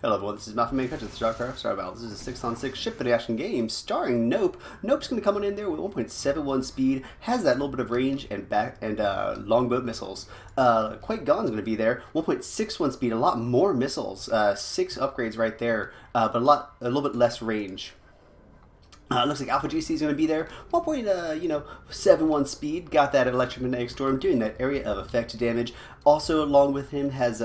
Hello everyone, this is Maffuman with StarCraft Star Battle. This is a 6-on-6 ship action game starring Nope. Nope's going to come on in there with 1.71 speed, has that little bit of range and longbow missiles. Quite Gone's going to be there, 1.61 speed, a lot more missiles, 6 upgrades right there, but a little bit less range. Looks like AlphaGC is going to be there. 1.71 speed. Got that electromagnetic storm doing that area of effect damage. Also, along with him has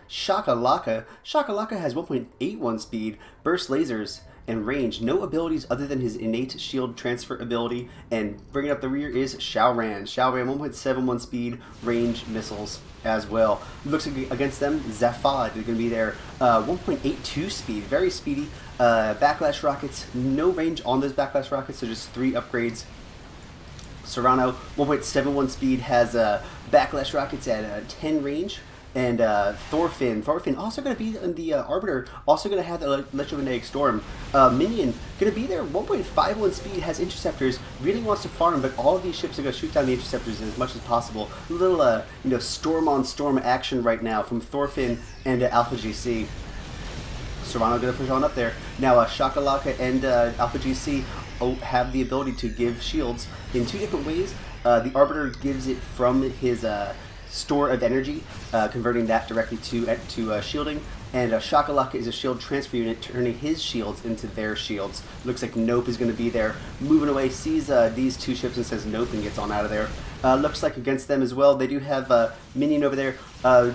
Shakalaka. Shakalaka has 1.81 speed, burst lasers, and range. No abilities other than his innate shield transfer ability. And bringing up the rear is Xiaoran. Xiaoran 1.71 speed, range, missiles as well. Looks like against them, Zafad is going to be there. 1.82 speed, very speedy. Backlash rockets, no range on those backlash rockets, so just 3 upgrades. Serrano, 1.71 speed, has backlash rockets at 10 range. And Thorfinn also going to be in the Arbiter, also going to have the electromagnetic storm. Minion going to be there, 1.51 speed, has interceptors, really wants to farm, but all of these ships are going to shoot down the interceptors as much as possible. A little storm on storm action right now from Thorfinn and AlphaGC. Serrano going to push on up there. Now Shakalaka and AlphaGC have the ability to give shields in 2 different ways. The Arbiter gives it from his store of energy, converting that directly to shielding. And Shakalaka is a shield transfer unit, turning his shields into their shields. Looks like Nope is going to be there, moving away, sees these 2 ships and says Nope and gets on out of there. Looks like against them as well, they do have Minion over there.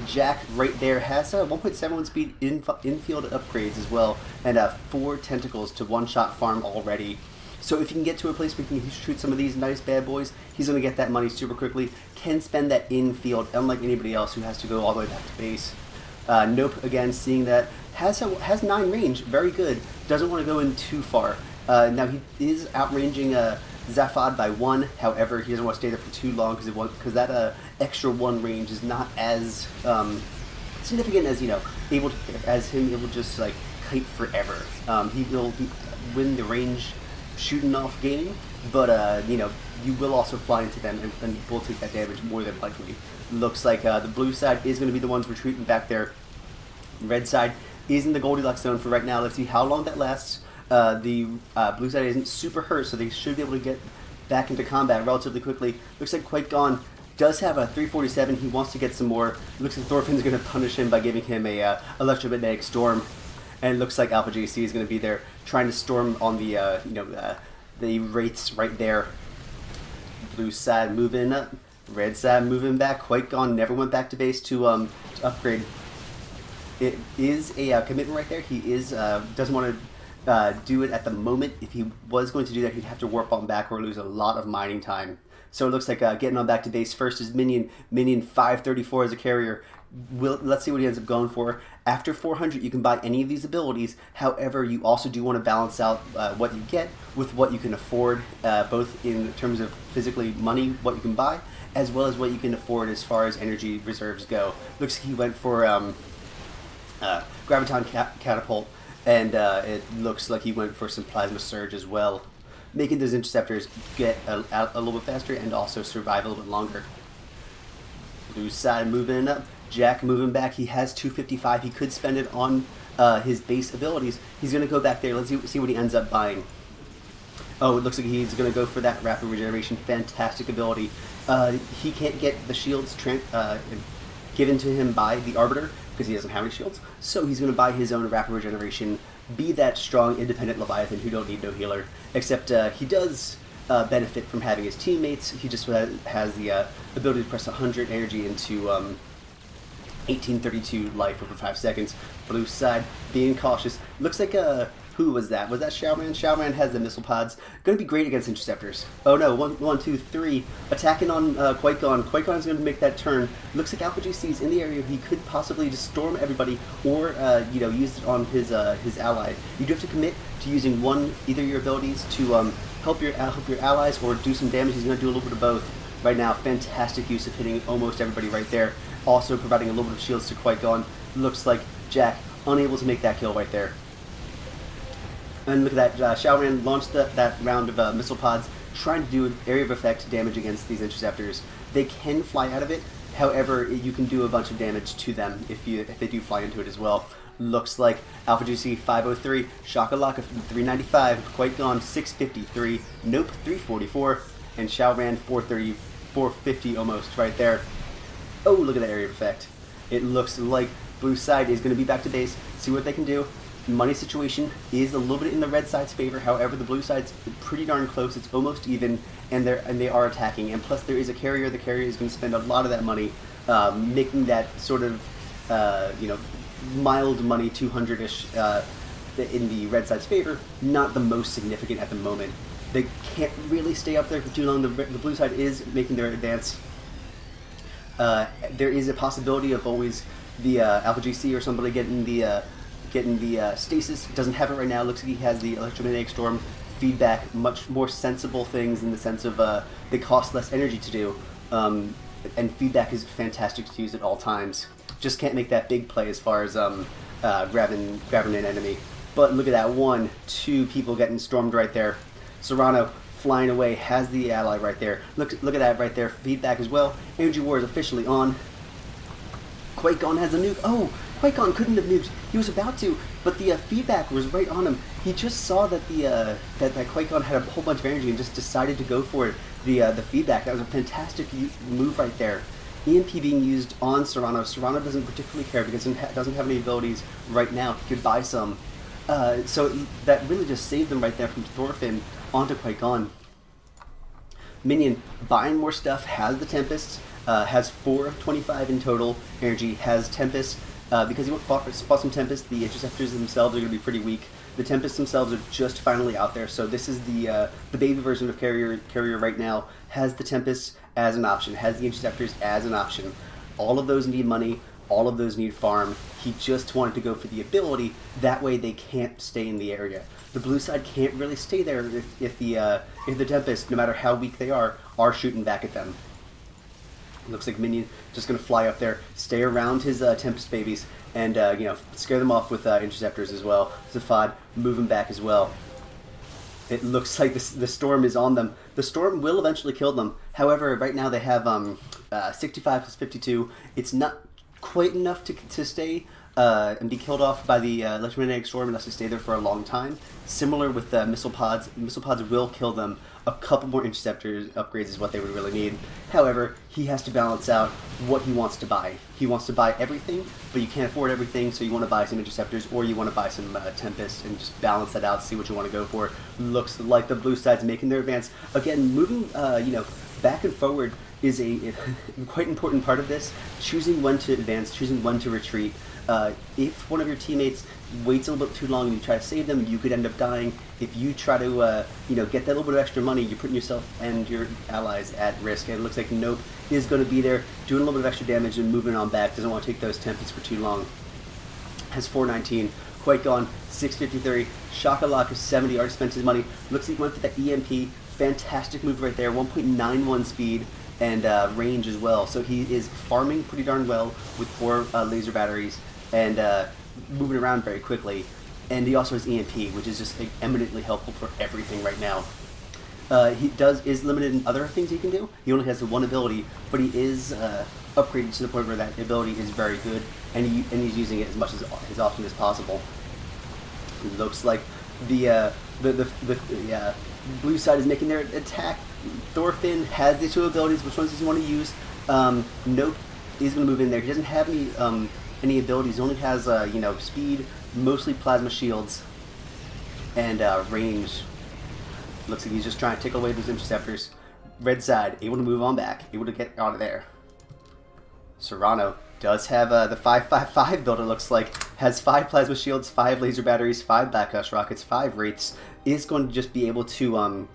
Jack right there has 1.71 speed infield upgrades as well, and 4 tentacles to one-shot farm already. So if you can get to a place where you can shoot some of these nice bad boys, he's going to get that money super quickly, can spend that infield, unlike anybody else who has to go all the way back to base. Nope, again, seeing that, has 9 range, very good, doesn't want to go in too far. Now he is outranging Zafad by 1, however, he doesn't want to stay there for too long because that extra 1 range is not as significant as, able to just like kite forever. He will win the range shooting off gaming, but you will also fly into them and will take that damage more than likely. Looks like the blue side is going to be the ones retreating back there. Red side is in the Goldilocks zone for right now. Let's see how long that lasts. The blue side isn't super hurt, so they should be able to get back into combat relatively quickly. Looks like Quite Gone does have a 347. He wants to get some more. Looks like Thorfinn's going to punish him by giving him a electromagnetic storm. And it looks like AlphaGC is going to be there trying to storm on the the wraiths right there. Blue side moving up, red side moving back. Quite Gone never went back to base to upgrade. It is a commitment right there. He is doesn't want to do it at the moment. If he was going to do that, he'd have to warp on back or lose a lot of mining time. So it looks like getting on back to base first is Minion 534 as a carrier. Let's see what he ends up going for. After 400, you can buy any of these abilities. However, you also do want to balance out what you get with what you can afford, both in terms of physically money, what you can buy, as well as what you can afford as far as energy reserves go. Looks like he went for Graviton Catapult, and it looks like he went for some Plasma Surge as well, making those interceptors get out a little bit faster and also survive a little bit longer. Blue side moving up. Jack moving back. He has 255. He could spend it on his base abilities. He's going to go back there. Let's see what he ends up buying. Oh, it looks like he's going to go for that rapid regeneration. Fantastic ability. He can't get the shields given to him by the Arbiter because he doesn't have any shields. So he's going to buy his own rapid regeneration. Be that strong, independent Leviathan who don't need no healer. Except he does benefit from having his teammates. He just has the ability to press 100 energy into 1832 life over 5 seconds. Blue side being cautious. Looks like who was that? Was that Xiaoran? Xiaoran has the missile pods. Going to be great against interceptors. Oh no, 1, 2, 3. Attacking on Quite Gone. Quite Gone is going to make that turn. Looks like AlphaGC is in the area. He could possibly just storm everybody or use it on his ally. You do have to commit to using either your abilities to help your allies or do some damage. He's going to do a little bit of both right now. Fantastic use of hitting almost everybody right there. Also providing a little bit of shields to Quite Gone. Looks like Jack unable to make that kill right there. And look at that, Xiaoran launched that round of missile pods, trying to do an area of effect damage against these interceptors. They can fly out of it, however, you can do a bunch of damage to them if they do fly into it as well. Looks like AlphaGC 503, Shakalaka 395, Quite Gone 653, Nope 344, and Xiaoran 430, 450 almost right there. Oh, look at that area of effect. It looks like blue side is going to be back to base, see what they can do. Money situation is a little bit in the red side's favor. However, the blue side's pretty darn close. It's almost even, and they are attacking. And plus, there is a carrier. The carrier is going to spend a lot of that money, making that sort of, mild money 200-ish in the red side's favor. Not the most significant at the moment. They can't really stay up there for too long. The blue side is making their advance. There is a possibility of always the AlphaGC or somebody getting the stasis. Doesn't have it right now. Looks like he has the electromagnetic storm feedback, much more sensible things in the sense of they cost less energy to do, and feedback is fantastic to use at all times. Just can't make that big play as far as grabbing an enemy. But look at that, 1, 2 people getting stormed right there. Serrano flying away, has the ally right there. Look at that right there, feedback as well. Energy War is officially on. Quite Gone has a nuke. Oh, Quite Gone couldn't have nuked. He was about to, but the feedback was right on him. He just saw that that Quite Gone had a whole bunch of energy and just decided to go for it. The feedback, that was a fantastic move right there. EMP being used on Serrano. Serrano doesn't particularly care because he doesn't have any abilities right now. He could buy some. So that really just saved them right there from Thorfinn onto Quite Gone. Minion buying more stuff, has the Tempest, has 425 in total energy, has Tempest. Because he bought some Tempest, the Interceptors themselves are going to be pretty weak. The Tempests themselves are just finally out there, so this is the baby version of Carrier right now. Has the Tempest as an option, has the Interceptors as an option. All of those need money, all of those need farm. He just wanted to go for the ability, that way they can't stay in the area. The blue side can't really stay there if the Tempest, no matter how weak they are shooting back at them. Looks like Minion just going to fly up there, stay around his Tempest babies, and scare them off with Interceptors as well. Zafad moving back as well. It looks like the Storm is on them. The Storm will eventually kill them. However, right now they have 65 plus 52. It's not quite enough to stay and be killed off by the electromagnetic storm unless they stay there for a long time. Similar with missile pods. Missile pods will kill them. A couple more Interceptors upgrades is what they would really need. However, he has to balance out what he wants to buy. He wants to buy everything, but you can't afford everything, so you want to buy some Interceptors or you want to buy some Tempest and just balance that out, see what you want to go for. Looks like the blue side's making their advance. Again, moving back and forward is a quite important part of this. Choosing when to advance, choosing when to retreat. If one of your teammates waits a little bit too long and you try to save them, you could end up dying. If you try to get that little bit of extra money, you're putting yourself and your allies at risk. And it looks like Nope is going to be there, doing a little bit of extra damage and moving on back. Doesn't want to take those Tempests for too long. Has 419. Quite Gone 653. Shakalaka 70. Already spent his money. Looks like he went for that EMP. Fantastic move right there. 1.91 speed and range as well. So he is farming pretty darn well with 4 laser batteries and moving around very quickly. And he also has EMP, which is just eminently helpful for everything right now. He is limited in other things he can do. He only has the one ability, but he is upgraded to the point where that ability is very good, and he's using it as often as possible. It looks like the blue side is making their attack. Thorfinn has the 2 abilities. Which ones does he want to use? Nope is going to move in there. He doesn't have any abilities. He only has speed, mostly plasma shields, and range. Looks like he's just trying to tickle away those Interceptors. Red side able to move on back, able to get out of there. Serrano does have the 555 build. It looks like has 5 plasma shields, 5 laser batteries, 5 backhouse rockets, 5 wraiths. Is going to just be able to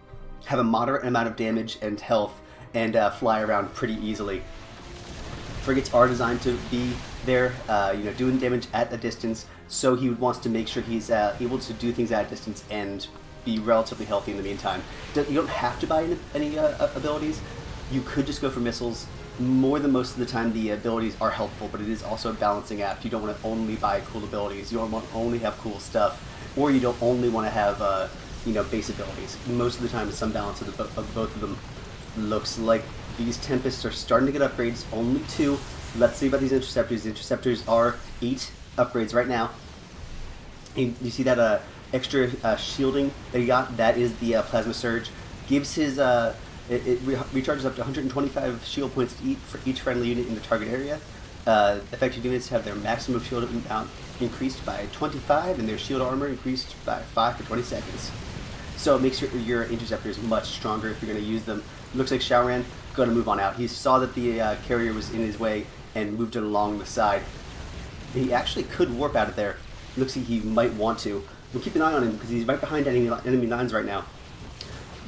have a moderate amount of damage and health and fly around pretty easily. Frigates are designed to be there, doing damage at a distance, so he wants to make sure he's able to do things at a distance and be relatively healthy in the meantime. You don't have to buy any abilities. You could just go for missiles. More than most of the time, the abilities are helpful, but it is also a balancing act. You don't want to only buy cool abilities. You don't want to only have cool stuff, or you don't only want to have base abilities. Most of the time, it's some balance of both of them. Looks like these Tempests are starting to get upgrades. Only 2. Let's see about these Interceptors. The Interceptors are 8 upgrades right now. You see that extra shielding that he got? That is the Plasma Surge. Gives his it recharges up to 125 shield points for each friendly unit in the target area. Effective units have their maximum shield amount increased by 25 and their shield armor increased by 5 for 20 seconds. So it makes your interceptors much stronger if you're going to use them. Looks like Xiaoran going to move on out. He saw that the carrier was in his way and moved it along the side. He actually could warp out of there. Looks like he might want to. We'll keep an eye on him because he's right behind enemy lines right now.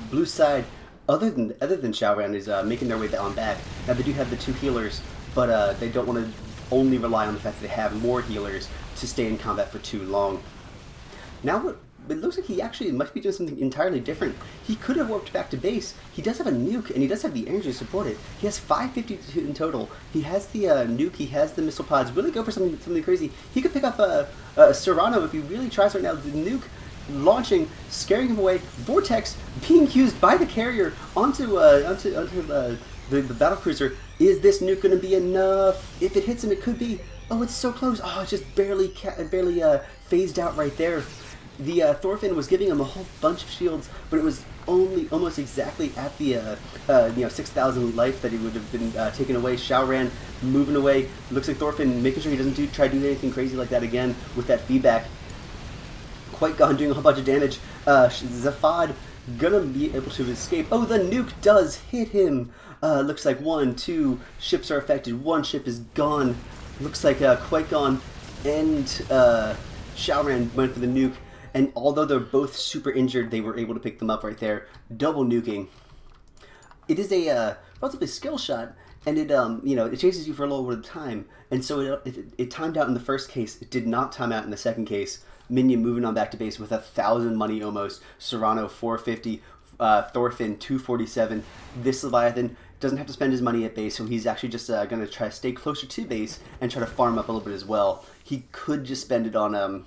Blue side, other than Xiaoran, is making their way on back. Now they do have the 2 healers, but they don't want to only rely on the fact that they have more healers to stay in combat for too long. Now it looks like he actually might be doing something entirely different. He could have warped back to base. He does have a nuke, and he does have the energy to support it. He has 550 in total. He has the nuke, he has the missile pods. Really go for something crazy. He could pick up Serrano if he really tries right now. The nuke launching, scaring him away. Vortex being used by the carrier onto the battlecruiser. Is this nuke going to be enough? If it hits him, it could be. Oh, it's so close. Oh, it just barely phased out right there. The Thorfinn was giving him a whole bunch of shields, but it was only almost exactly at the 6,000 life that he would have been taken away. Xiaoran moving away. Looks like Thorfinn making sure he doesn't try to do anything crazy like that again with that feedback. Quite gone doing a whole bunch of damage. Zafad gonna be able to escape. Oh, the nuke does hit him. Looks like 1, 2 ships are affected. 1 ship is gone. Looks like Quite gone and Xiaoran went for the nuke. And although they're both super injured, they were able to pick them up right there. Double nuking. It is a relatively skill shot, and it it chases you for a little bit of time. And so it timed out in the first case. It did not time out in the second case. Minion moving on back to base with 1,000 money almost. Serrano 450, Thorfinn 247. This Leviathan doesn't have to spend his money at base, so he's actually just going to try to stay closer to base and try to farm up a little bit as well. He could just spend it on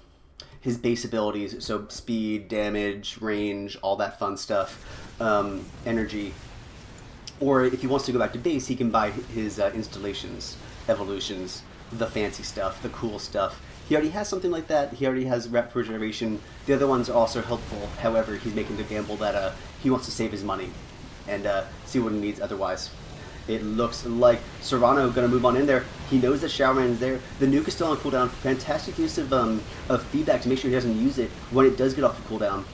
his base abilities, so speed, damage, range, all that fun stuff, energy. Or if he wants to go back to base, he can buy his installations, evolutions, the fancy stuff, the cool stuff. He already has something like that. He already has rep regeneration. The other ones are also helpful. However, he's making the gamble that he wants to save his money and see what he needs otherwise. It looks like Serrano going to move on in there. He knows that Xiaoran is there. The nuke is still on cooldown. Fantastic use of feedback to make sure he doesn't use it when it does get off the cooldown.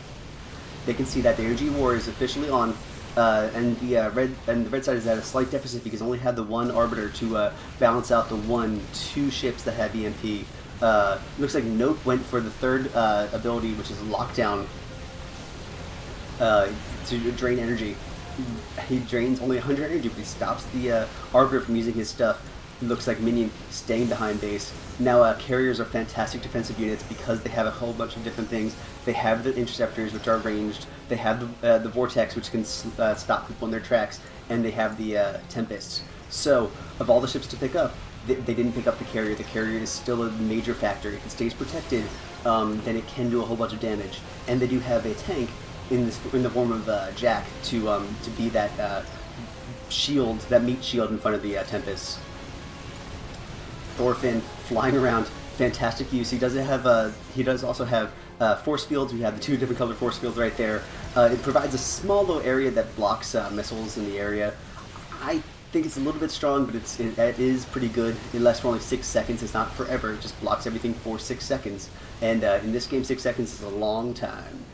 They can see that the energy war is officially on, and the red side is at a slight deficit because they only had the 1 arbiter to balance out the 2 ships that had EMP. Looks like Nope went for the 3rd ability, which is Lockdown, to drain energy. He drains only 100 energy, but he stops the Arbiter from using his stuff. Looks like Minion staying behind base. Now, carriers are fantastic defensive units because they have a whole bunch of different things. They have the interceptors, which are ranged. They have the Vortex, which can stop people in their tracks. And they have the Tempests. So, of all the ships to pick up, they didn't pick up the carrier. The carrier is still a major factor. If it stays protected, then it can do a whole bunch of damage. And they do have a tank in the form of Jack to be that shield, that meat shield in front of the Tempests. Thorfinn flying around, fantastic use. He does also have force fields. We have the 2 different colored force fields right there. It provides a small little area that blocks missiles in the area. I think it's a little bit strong, but it is pretty good. It lasts for only 6 seconds. It's not forever. It just blocks everything for 6 seconds. And in this game, 6 seconds is a long time.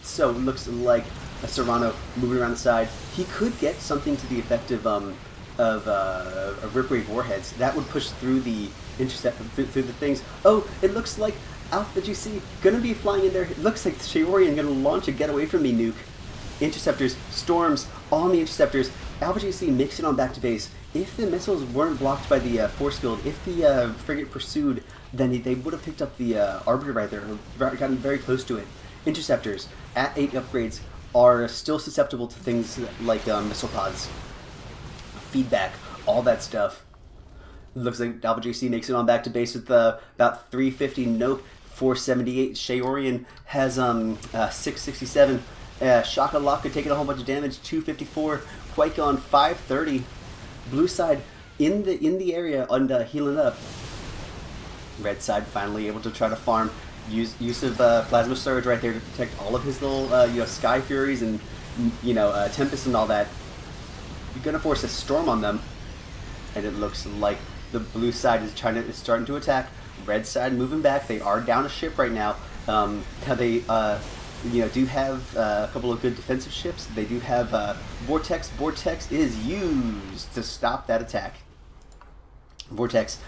So it looks like a Serrano moving around the side. He could get something to the effect of Rip Wave warheads. That would push through the through the things. Oh, it looks like AlphaGC gonna be flying in there. It looks like Shaorian gonna launch a Get Away From Me nuke. Interceptors, storms on the interceptors. AlphaGC makes it on back to base. If the missiles weren't blocked by the force field, if the frigate pursued, then they would have picked up the Arbiter right there, gotten very close to it. Interceptors at 8 upgrades are still susceptible to things like missile pods, feedback, all that stuff. Looks like AlphaGC makes it on back to base with about 350. Nope, 478. Shaorian has 667. Shaka Laka taking a whole bunch of damage. 254. Qui-Gon 530. Blue side in the area and healing up. Red side finally able to try to farm. use of plasma surge right there to protect all of his little Sky Furies and Tempest and all that. You're gonna force a storm on them, and it looks like the blue side is starting to attack. Red side moving back. They are down a ship right now. How they do have a couple of good defensive ships. They do have Vortex. Vortex is used to stop that attack. Vortex,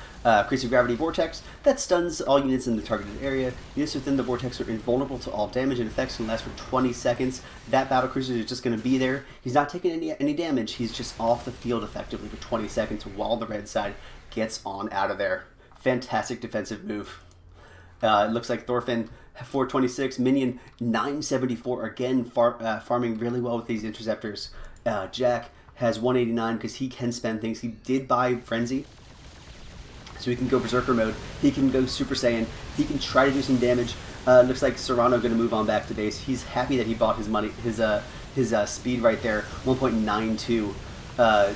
creates a gravity vortex that stuns all units in the targeted area. Units within the vortex are invulnerable to all damage and effects and last for 20 seconds. That battlecruiser is just going to be there. He's not taking any damage. He's just off the field effectively for 20 seconds while the red side gets on out of there. Fantastic defensive move. It looks like Thorfinn 426, Minion 974, again farming really well with these interceptors. Jack has 189 because he can spend things. He did buy Frenzy, so he can go Berserker mode. He can go Super Saiyan. He can try to do some damage. Looks like Serrano going to move on back to base. He's happy that he bought his money, his speed right there, 1.92.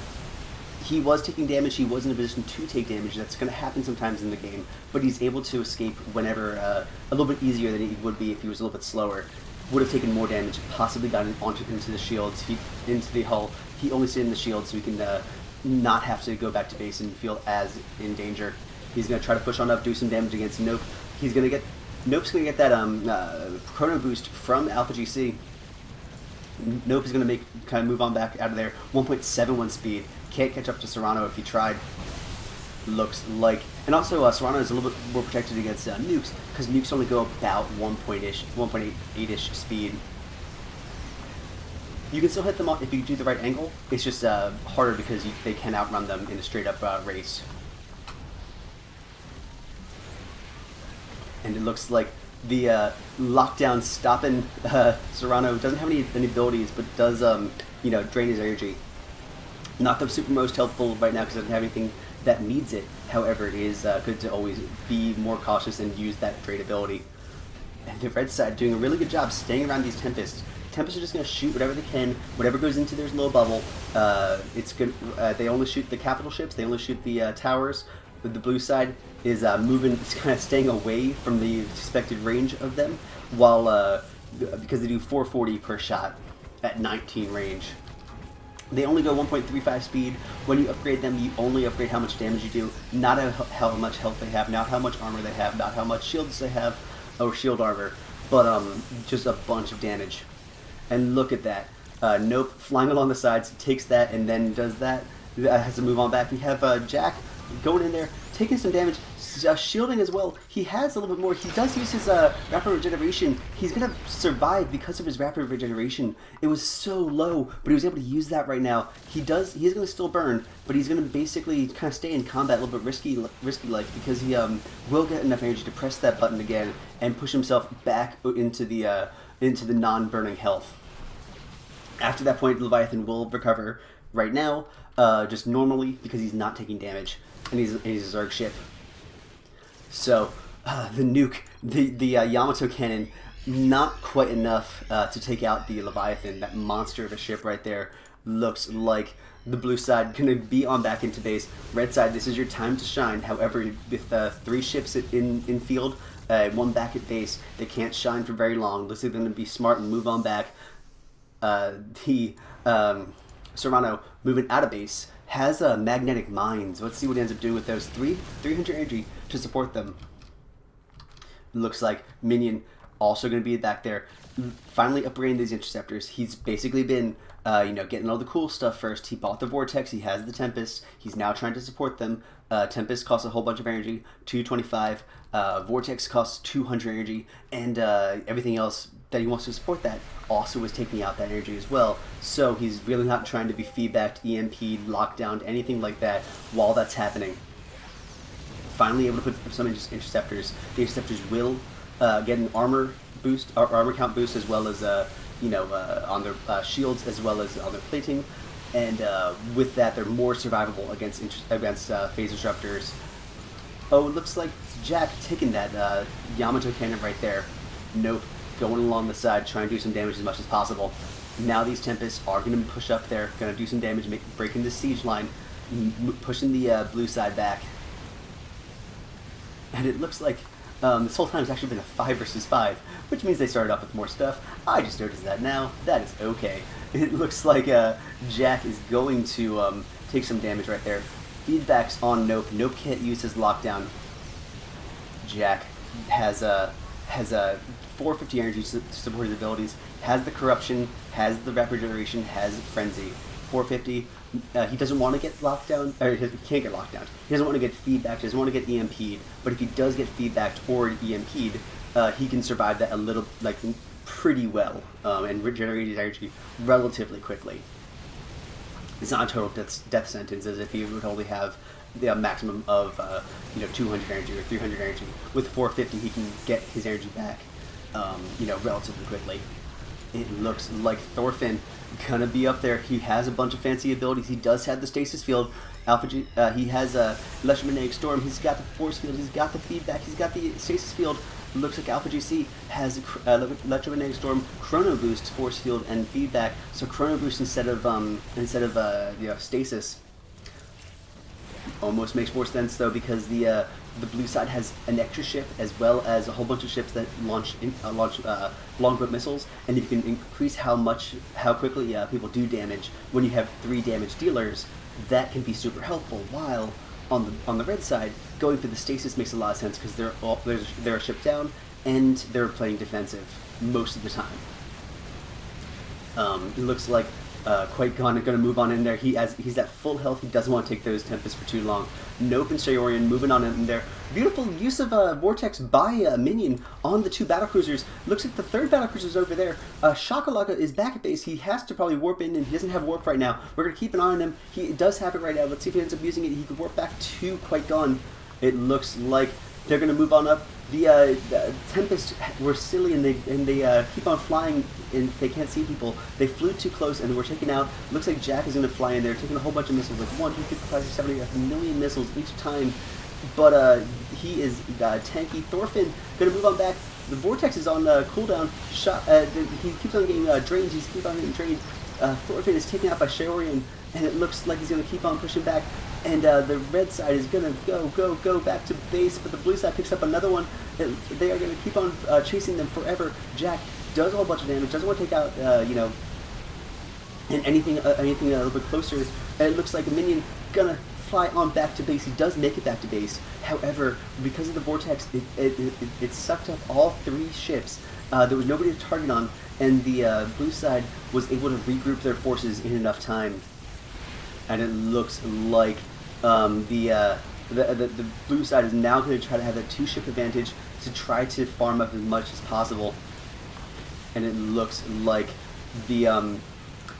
He was taking damage. He was in a position to take damage. That's going to happen sometimes in the game, but he's able to escape whenever a little bit easier than he would be if he was a little bit slower. Would have taken more damage, possibly gotten into the shields, into the hull. He only stayed in the shield so he can not have to go back to base and feel as in danger. He's going to try to push on up, do some damage against Nope. Nope's going to get that chrono boost from AlphaGC. Nope is going to kind of move on back out of there. 1.71 speed. Can't catch up to Serrano if he tried. Looks like, and also Serrano is a little bit more protected against Nukes because Nukes only go about 1.8-ish speed. You can still hit them if you do the right angle. It's just harder because they can outrun them in a straight up race. And it looks like the lockdown stopping Serrano doesn't have any abilities, but does drain his energy. Not the super most helpful right now because it doesn't have anything that needs it. However, it is good to always be more cautious and use that drain ability. And the red side doing a really good job staying around these Tempests. Tempests are just going to shoot whatever they can, whatever goes into their little bubble. It's good. They only shoot the capital ships. They only shoot the towers. But the blue side is moving, it's kind of staying away from the expected range of them, while because they do 440 per shot at 19 range. They only go 1.35 speed. When you upgrade them, you only upgrade how much damage you do, not how much health they have, not how much armor they have, not how much shields they have, or shield armor, but just a bunch of damage. And look at that. Nope, flying along the sides, takes that and then does that. Has to move on back. We have Jack going in there, taking some damage, shielding as well. He has a little bit more. He does use his rapid regeneration. He's going to survive because of his rapid regeneration. It was so low, but he was able to use that right now. He is going to still burn, but he's going to basically kind of stay in combat a little bit risky-like because he will get enough energy to press that button again and push himself back into the non-burning health. After that point, Leviathan will recover right now, just normally because he's not taking damage. And he's a Zerg ship. So, the nuke, the Yamato cannon, not quite enough to take out the Leviathan. That monster of a ship right there. Looks like the blue side going to be on back into base. Red side, this is your time to shine. However, with 3 ships in field, 1 back at base, they can't shine for very long. Looks like they're going to be smart and move on back. Serrano moving out of base has magnetic mines. Let's see what he ends up doing with those. 300 energy to support them. Looks like Minion also going to be back there. Finally upgrading these interceptors. He's basically been getting all the cool stuff first. He bought the Vortex. He has the Tempest. He's now trying to support them. Tempest costs a whole bunch of energy, 225. Vortex costs 200 energy, and everything else that he wants to support that also is taking out that energy as well. So he's really not trying to be feedbacked, EMP'd, lockdown, anything like that while that's happening. Finally able to put some interceptors. The interceptors will get an armor boost, armor count boost, as well as on their shields, as well as on their plating. And with that, they're more survivable against phase disruptors. Oh, it looks like Jack taking that Yamato cannon right there. Nope. Going along the side, trying to do some damage as much as possible. Now these Tempests are going to push up there, going to do some damage, breaking the siege line, pushing the blue side back. And it looks like This whole time it's actually been a 5 versus 5, which means they started off with more stuff. I just noticed that now. That is okay. It looks like Jack is going to take some damage right there. Feedbacks on Nope. Nope can't use his lockdown. Jack has a 450 energy to support his abilities, has the corruption, has the rapid regeneration, has frenzy. 450. He doesn't want to get locked down, or he can't get locked down. He doesn't want to get feedback, he doesn't want to get EMP'd, but if he does get feedback or EMP'd, he can survive that a little, like, pretty well, and regenerate his energy relatively quickly. It's not a total death sentence as if he would only have the maximum of 200 energy or 300 energy. With 450, he can get his energy back, relatively quickly. It looks like Thorfinn gonna be up there. He has a bunch of fancy abilities. He does have the stasis field. He has a electromagnetic storm. He's got the force field. He's got the feedback. He's got the stasis field. Looks like AlphaGC has electromagnetic storm, chrono boost, force field, and feedback. So chrono boost instead of stasis. Almost makes more sense though, because the blue side has an extra ship as well as a whole bunch of ships that launch longbow missiles, and if you can increase how quickly people do damage when you have 3 damage dealers, that can be super helpful. While on the red side, going for the stasis makes a lot of sense because they're a ship down and they're playing defensive most of the time. It looks like Quite Gone is going to move on in there. He's at full health. He doesn't want to take those Tempests for too long. Nope and Sayorian moving on in there. Beautiful use of Vortex by Minion on the 2 battlecruisers. Looks like the 3rd battlecruiser's over there. Shakalaka is back at base. He has to probably warp in, and he doesn't have warp right now. We're going to keep an eye on him. He does have it right now. Let's see if he ends up using it. He could warp back to Quite Gone. It looks like they're going to move on up. The Tempests were silly and they keep on flying and they can't see people. They flew too close and were taken out. Looks like Jack is going to fly in there, taking a whole bunch of missiles. Like 150, 70 million missiles each time. But he is tanky. Thorfinn going to move on back. The Vortex is on cooldown. He keeps on getting drained. He's keep on getting drained. Thorfinn is taken out by Sayorian, and it looks like he's going to keep on pushing back. And the red side is going to go back to base, but the blue side picks up another one. They are going to keep on chasing them forever. Jack does a whole bunch of damage, doesn't want to take out, and anything a little bit closer. And it looks like a minion going to fly on back to base. He does make it back to base. However, because of the Vortex, it sucked up all 3 ships. There was nobody to target on, and the blue side was able to regroup their forces in enough time. And it looks like the blue side is now going to try to have that 2-ship advantage to try to farm up as much as possible. And it looks like the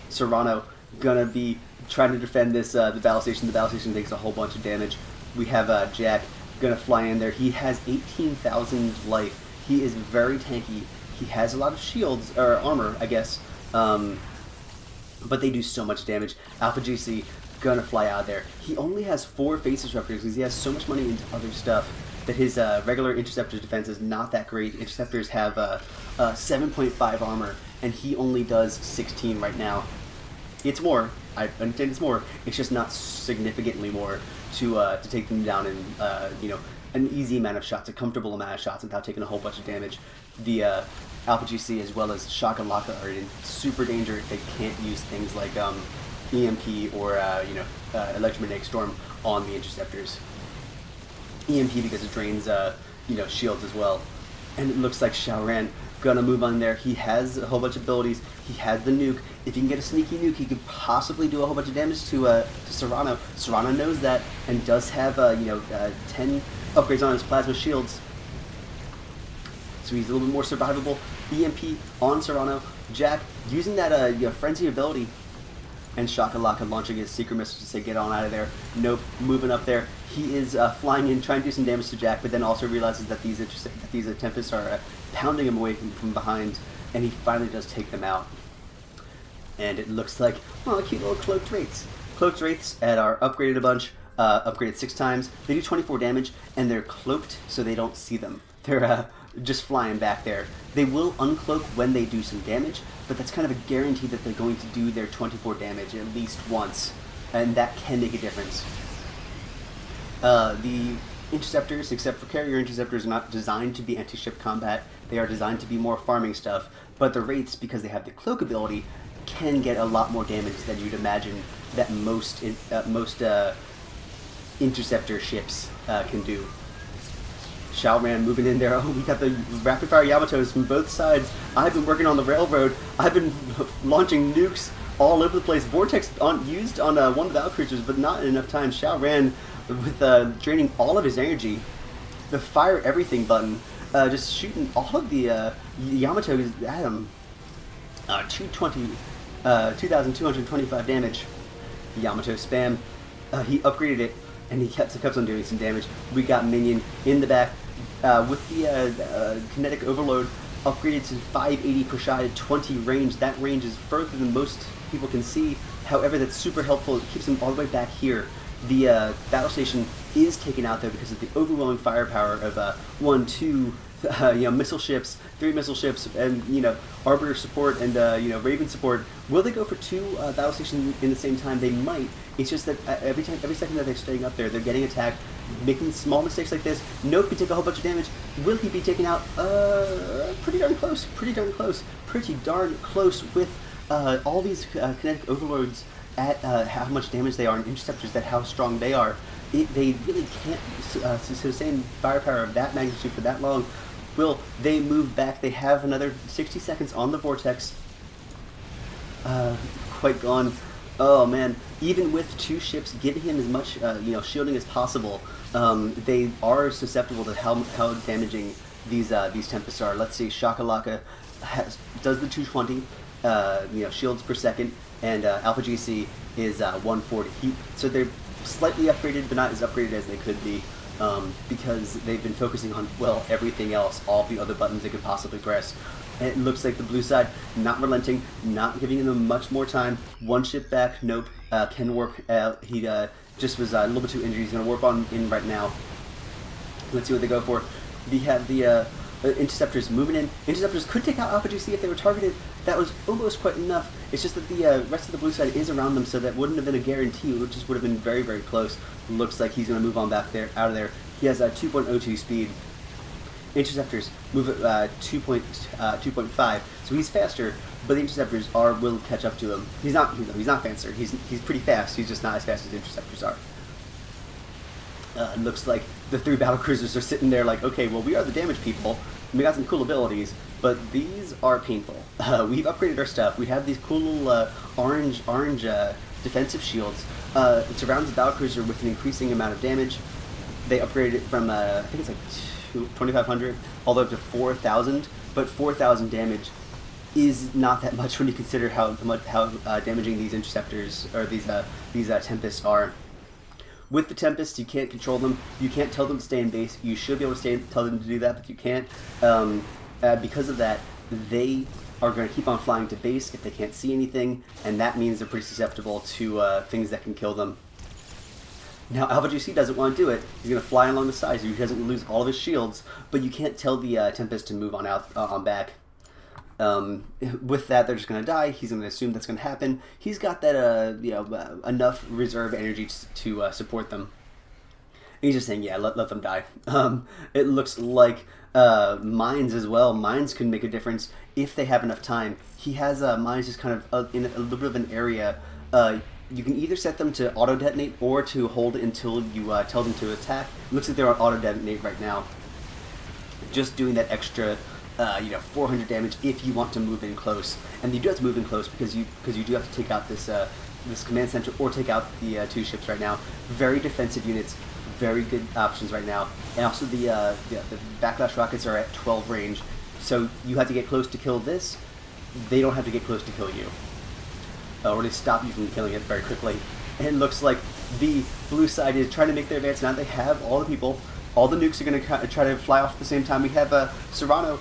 Serrano gonna be trying to defend this the battle station. The battle station takes a whole bunch of damage. We have Jack gonna fly in there. He has 18,000 life. He is very tanky. He has a lot of shields or armor, I guess. But they do so much damage. AlphaGC gonna fly out there. He only has 4 phase disruptors because he has so much money into other stuff that his regular interceptor defense is not that great. Interceptors have 7.5 armor, and he only does 16 right now. It's more. I understand it's more. It's just not significantly more to take them down in an easy amount of shots, a comfortable amount of shots without taking a whole bunch of damage. The AlphaGC as well as Shakalaka are in super danger if they can't use things like EMP or electromagnetic storm on the interceptors. EMP because it drains shields as well. And it looks like Shaoran gonna move on there. He has a whole bunch of abilities. He has the nuke. If he can get a sneaky nuke, he could possibly do a whole bunch of damage to Serrano. Serrano knows that and does have 10 upgrades on his plasma shields. So he's a little bit more survivable. EMP on Serrano. Jack using that frenzy ability, and Shakalaka launching his secret missile to say get on out of there. Nope, moving up there. He is flying in, trying to do some damage to Jack, but then also realizes that these Tempests are pounding him away from behind, and he finally does take them out. And it looks like, oh, cute little Cloaked Wraiths. Cloaked Wraiths are upgraded a bunch, upgraded 6 times. They do 24 damage, and they're cloaked, so they don't see them. They're just flying back there. They will uncloak when they do some damage, but that's kind of a guarantee that they're going to do their 24 damage at least once, and that can make a difference. The interceptors, except for carrier interceptors, are not designed to be anti-ship combat. They are designed to be more farming stuff. But the Wraiths, because they have the cloak ability, can get a lot more damage than you'd imagine that most interceptor ships can do. Xiaoran moving in there. Oh, we got the rapid fire Yamatos from both sides. I've been working on the railroad. I've been launching nukes all over the place. Vortex used on one of the Valcruisers, but not in enough time. Xiaoran with draining all of his energy. The fire everything button, just shooting all of the Yamatos at him. 2,225 damage. Yamato spam. He upgraded it, and he kept on doing some damage. We got Minion in the back with the kinetic overload upgraded to 580 per shot at 20 range. That range is further than most people can see. However, that's super helpful. It keeps him all the way back here. The battle station is taken out there because of the overwhelming firepower of 1, 2, missile ships, 3 missile ships, and Arbiter support and Raven support. Will they go for 2 battle stations in the same time? They might. It's just that every second that they're staying up there, they're getting attacked, making small mistakes like this. Nope, can take a whole bunch of damage. Will he be taken out? Pretty darn close. Pretty darn close with all these kinetic overloads at how much damage they are and interceptors, that how strong they are. They really can't sustain firepower of that magnitude for that long. Will they move back? They have another 60 seconds on the Vortex. Quite gone. Oh man, even with 2 ships, giving him as much shielding as possible, they are susceptible to how damaging these Tempests are. Let's see, Shakalaka does the 220 shields per second, and AlphaGC is 140. So they're slightly upgraded, but not as upgraded as they could be, because they've been focusing on, well, everything else, all the other buttons they could possibly press. And it looks like the blue side not relenting, not giving them much more time. 1 ship back, nope, can warp. He just was a little bit too injured. He's going to warp on in right now. Let's see what they go for. We have the interceptors moving in. Interceptors could take out AlphaGC if they were targeted. That was almost quite enough. It's just that the rest of the blue side is around them, so that wouldn't have been a guarantee. It just would have been very, very close. Looks like he's going to move on back there, out of there. He has a 2.02 speed. Interceptors move at 2.5, so he's faster, but the interceptors will catch up to him. He's not faster. He's pretty fast. He's just not as fast as the interceptors are. It looks like the 3 battlecruisers are sitting there like, okay, well, we are the damage people. We got some cool abilities, but these are painful. We've upgraded our stuff. We have these cool little orange defensive shields. It surrounds the battlecruiser with an increasing amount of damage. They upgraded it from I think it's like 2,500 all the way up to 4,000, but 4,000 damage is not that much when you consider how damaging these interceptors or these Tempests are. With the Tempests, you can't control them. You can't tell them to stay in base. You should be able to tell them to do that, but you can't. Because of that, they are going to keep on flying to base if they can't see anything, and that means they're pretty susceptible to things that can kill them. Now, AlphaGC doesn't want to do it. He's going to fly along the side so he doesn't lose all of his shields, but you can't tell the Tempest to move on out on back. With that, they're just going to die. He's going to assume that's going to happen. He's got that enough reserve energy to support them. And he's just saying, yeah, let them die. It looks like mines as well. Mines can make a difference if they have enough time. He has mines just kind of in a little bit of an area. You can either set them to auto-detonate or to hold until you tell them to attack. It looks like they're on auto-detonate right now. Just doing that extra 400 damage if you want to move in close. And you do have to move in close because you do have to take out this command center or take out the 2 ships right now. Very defensive units, very good options right now. And also the backlash rockets are at 12 range, so you have to get close to kill this. They don't have to get close to kill you. Or to stop you from killing it very quickly. And it looks like the blue side is trying to make their advance. Now they have all the people. All the nukes are going to try to fly off at the same time. We have Serrano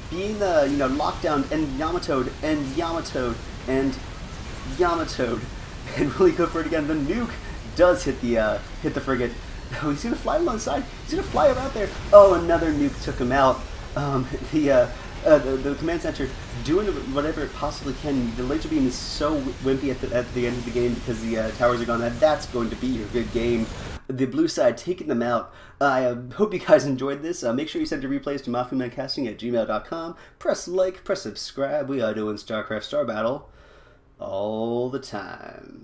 being locked down, and Yamatoed, and Yamatoed, and Yamatoed. And will he go for it again? The nuke does hit the frigate. Oh, he's going to fly alongside. He's going to fly about there. Oh, another nuke took him out. The command center doing whatever it possibly can. The laser beam is so wimpy at the end of the game because the towers are gone. That's going to be your good game. the blue side taking them out. I hope you guys enjoyed this. Make sure you send your replays to maffumancasting@gmail.com. Press like, press subscribe. We are doing StarCraft Star Battle all the time.